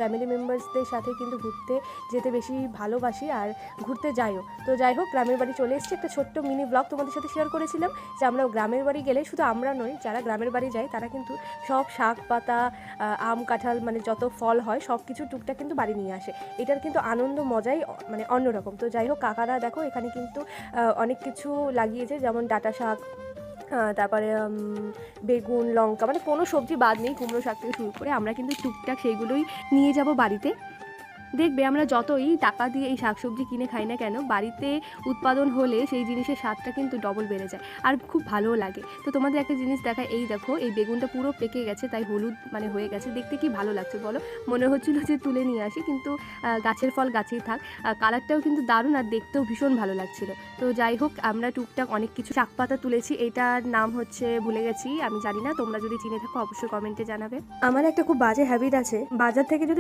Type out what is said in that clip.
Family মেম্বার্সদের সাথে কিন্তু ঘুরতে যেতে বেশি ভালোবাসি আর ঘুরতে যাইও। তো যাই হোক, গ্রামের বাড়ি চলে এসেছি। একটা ছোট্ট মিনি ব্লগ তোমাদের সাথে শেয়ার করেছিলাম যে আমরা গ্রামের বাড়ি গেলে শুধু আমরা নই, যারা গ্রামের বাড়ি যায় তারা কিন্তু সব শাক পাতা, আম কাঁঠাল মানে যত ফল হয় সব কিছু টুকটাক কিন্তু বাড়ি নিয়ে আসে। এটার কিন্তু আনন্দ মজাই মানে অন্যরকম। তো যাই হোক, কাকারা দেখো এখানে কিন্তু অনেক কিছু লাগিয়েছে, যেমন ডাঁটা শাক, তারপরে বেগুন, লঙ্কা, মানে কোনো সবজি বাদ নেই, কুমড়ো শাক থেকে শুরু করে। আমরা কিন্তু টুকটাক সেইগুলোই নিয়ে যাব বাড়িতে। দেখবে আমরা যতই টাকা দিয়ে এই শাকসবজি কিনে খাই না কেন, বাড়িতে উৎপাদন হলে সেই জিনিসের স্বাদটা কিন্তু ডবল বেড়ে যায় আর খুব ভালোও লাগে। তো তোমাদের একটা জিনিস দেখায়, এই দেখো এই বেগুনটা পুরো পেকে গেছে, তাই হলুদ মানে হয়ে গেছে। দেখতে কি ভালো লাগছে বলো, মনে হচ্ছিল যে তুলে নিয়ে আসি, কিন্তু গাছের ফল গাছেই থাক। কালারটাও কিন্তু দারুণ আর দেখতেও ভীষণ ভালো লাগছিল। তো যাই হোক, আমরা টুকটাক অনেক কিছু শাক পাতা তুলেছি। এটার নাম হচ্ছে ভুলে গেছি, আমি জানি না, তোমরা যদি চিনে থাকো অবশ্যই কমেন্টে জানাবে। আমার একটা খুব বাজে হ্যাবিট আছে, বাজার থেকে যদি